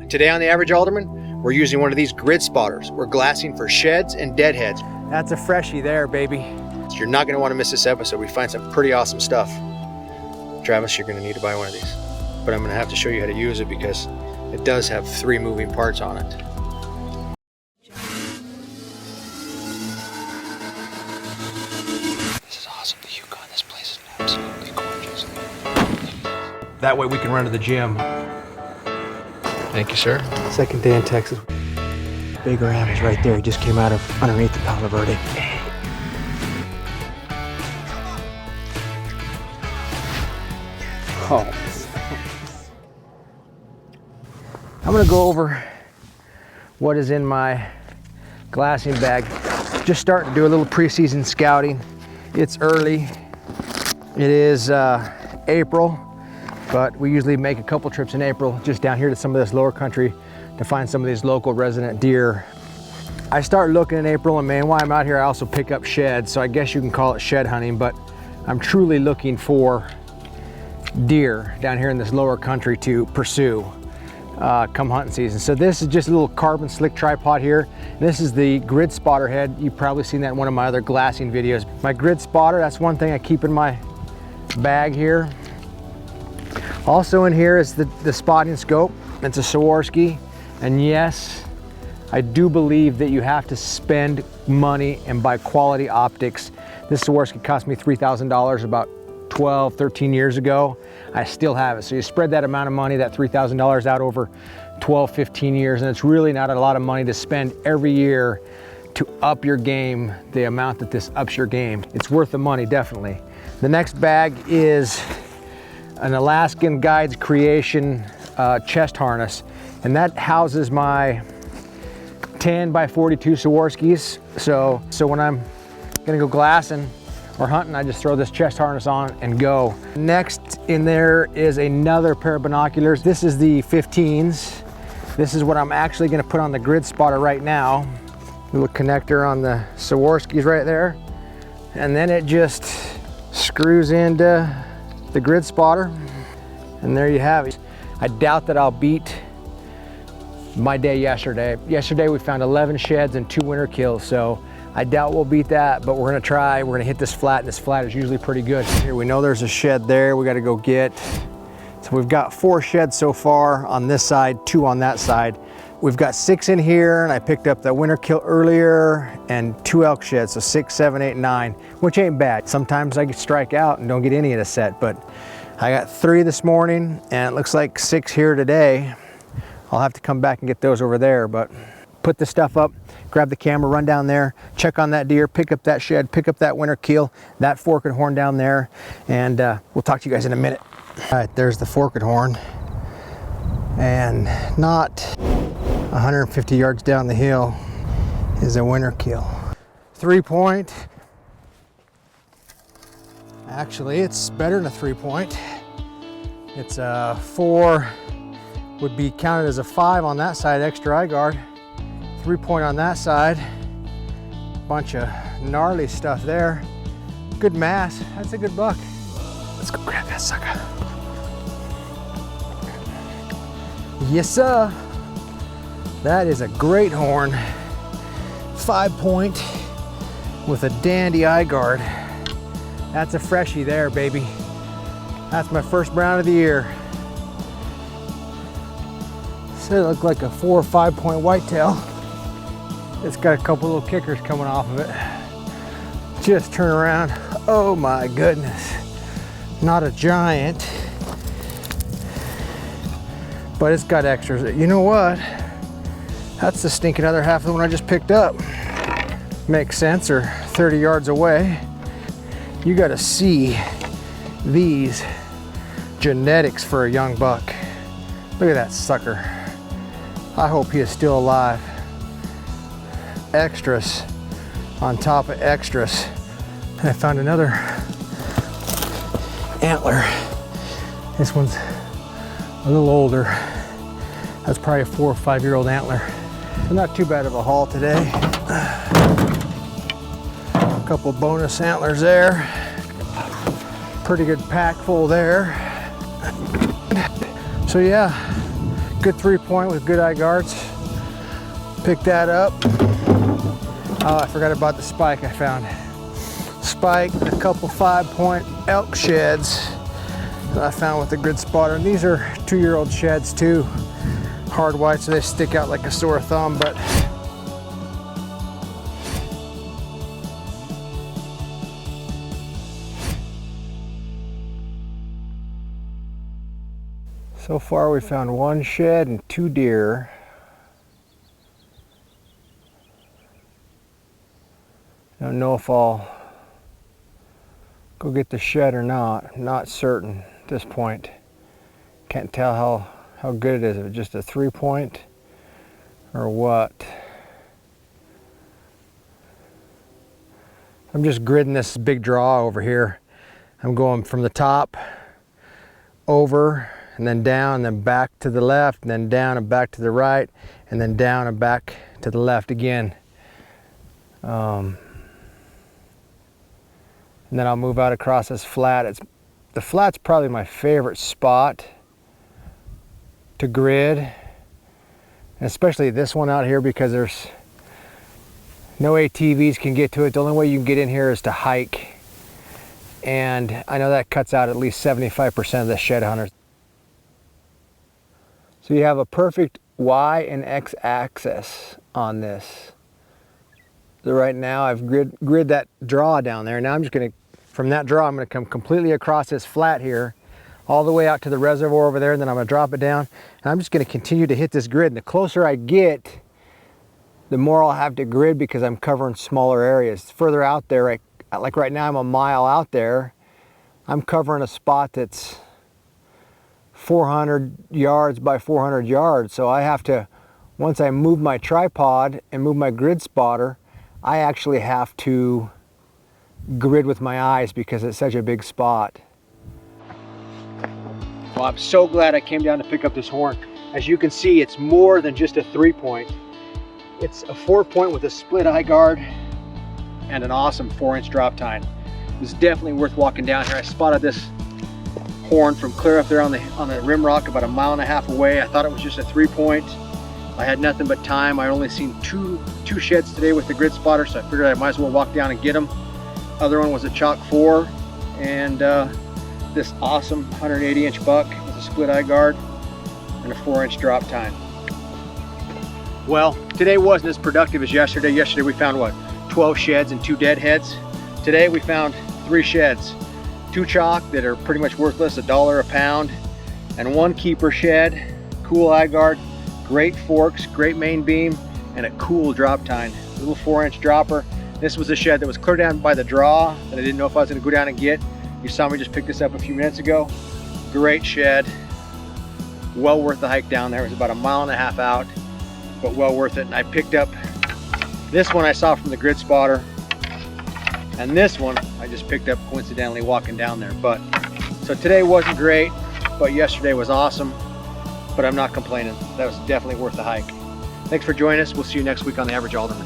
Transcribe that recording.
Today on the Average Alderman, we're using one of these grid spotters. We're glassing for sheds and deadheads. That's a freshie there, baby. So you're not gonna wanna miss this episode. We find some pretty awesome stuff. Travis, you're gonna need to buy one of these. But I'm gonna have to show you how to use it because it does have 3 moving parts on it. This is awesome, the Yukon. This place is absolutely gorgeous. That way we can run to the gym. Thank you, sir. Second day in Texas. Big ram is right there. He just came out of underneath the Palo Verde. Oh. I'm gonna go over what is in my glassing bag. Just starting to do a little preseason scouting. It's early. It is April, but we usually make a couple trips in April just down here to some of this lower country to find some of these local resident deer. I start looking in April, and man, while I'm out here, I also pick up sheds, so I guess you can call it shed hunting, but I'm truly looking for deer down here in this lower country to pursue come hunting season. So this is just a little carbon slick tripod here. This is the grid spotter head. You've probably seen that in one of my other glassing videos. My grid spotter, that's one thing I keep in my bag here. Also in here is the spotting scope. It's a Swarovski, and yes, I do believe that you have to spend money and buy quality optics. This Swarovski cost me $3,000 about 12, 13 years ago. I still have it. So you spread that amount of money, that $3,000 out over 12, 15 years, and it's really not a lot of money to spend every year to up your game, the amount that this ups your game. It's worth the money, definitely. The next bag is an Alaskan Guides Creation chest harness, and that houses my 10 by 42 Swarovskis. So when I'm gonna go glassing or hunting, I just throw this chest harness on and go. Next in there is another pair of binoculars. This is the 15s. This is what I'm actually gonna put on the grid spotter right now. Little connector on the Swarovskis right there. And then it just screws into the grid spotter. And there you have it. I doubt that I'll beat my day yesterday. Yesterday we found 11 sheds and 2 winter kills, so I doubt we'll beat that, but we're gonna try. We're gonna hit this flat, and this flat is usually pretty good. Here, we know there's a shed there we gotta go get. So we've got 4 sheds so far on this side, 2 on that side. We've got 6 in here, and I picked up the winter kill earlier, and 2 elk sheds, so 6, 7, 8, 9, which ain't bad. Sometimes I strike out and don't get any in a set, but I got 3 this morning, and it looks like 6 here today. I'll have to come back and get those over there, but put the stuff up, grab the camera, run down there, check on that deer, pick up that shed, pick up that winter kill, that forked horn down there, and we'll talk to you guys in a minute. All right, there's the forked horn, and not 150 yards down the hill is a winter kill. 3-point. Actually, it's better than a 3-point. It's a 4, would be counted as a 5 on that side, extra eye guard. 3-point on that side. Bunch of gnarly stuff there. Good mass, that's a good buck. Let's go grab that sucker. Yes, sir. That is a great horn. 5-point with a dandy eye guard. That's a freshie there, baby. That's my first brown of the year. Said it looked like a 4 or 5-point whitetail. It's got a couple little kickers coming off of it. Just turn around. Oh my goodness. Not a giant, but it's got extras. You know what? That's the stinking other half of the one I just picked up. Makes sense, or 30 yards away. You gotta see these genetics for a young buck. Look at that sucker. I hope he is still alive. Extras on top of extras. And I found another antler. This one's a little older. That's probably a 4 or 5-year-old antler. So not too bad of a haul today. A couple bonus antlers there. Pretty good pack full there. So yeah, Good 3-point with good eye guards. Pick that up. Oh, I forgot about the spike I found. Spike, a couple 5-point elk sheds that I found with the grid spotter. And these are 2-year-old sheds too. Hard white, so they stick out like a sore thumb, but so far we found 1 shed and 2 deer. I don't know if I'll go get the shed or not. I'm not certain at this point. Can't tell how good it is. If it's just a 3-point or what. I'm just gridding this big draw over here. I'm going from the top over and then down and then back to the left and then down and back to the right and then down and back to the left again. And then I'll move out across this flat. The flat's probably my favorite spot to grid, and especially this one out here because there's no ATVs can get to it. The only way you can get in here is to hike, and I know that cuts out at least 75% of the shed hunters. So you have a perfect Y and X axis on this. So right now I've grid that draw down there. Now I'm just going to, from that draw, I'm going to come completely across this flat here, all the way out to the reservoir over there, and then I'm going to drop it down. And I'm just going to continue to hit this grid. And the closer I get, the more I'll have to grid because I'm covering smaller areas. Further out there, like right now I'm a mile out there, I'm covering a spot that's 400 yards by 400 yards. So I have to, once I move my tripod and move my grid spotter, I actually have to grid with my eyes because it's such a big spot. Well, I'm so glad I came down to pick up this horn. As you can see, it's more than just a 3-point. It's a 4-point with a split eye guard and an awesome 4-inch drop tine. It's definitely worth walking down here. I spotted this horn from clear up there on the rim rock about 1.5 miles away. I thought it was just a 3-point. I had nothing but time. I only seen two sheds today with the grid spotter, so I figured I might as well walk down and get them. Other one was a chalk 4, and this awesome 180-inch buck with a split eye guard and a 4-inch drop tine. Well, today wasn't as productive as yesterday. Yesterday we found what, 12 sheds and 2 deadheads. Today we found 3 sheds, 2 chalk that are pretty much worthless, $1 a pound, and 1 keeper shed, cool eye guard, great forks, great main beam, and a cool drop tine. Little 4-inch dropper. This was a shed that was clear down by the draw that I didn't know if I was going to go down and get. You saw me just pick this up a few minutes ago. Great shed. Well worth the hike down there. It was about 1.5 miles out, but well worth it. And I picked up this one I saw from the grid spotter, and this one I just picked up coincidentally walking down there. But so today wasn't great, but yesterday was awesome. But I'm not complaining. That was definitely worth the hike. Thanks for joining us. We'll see you next week on The Average Alderman.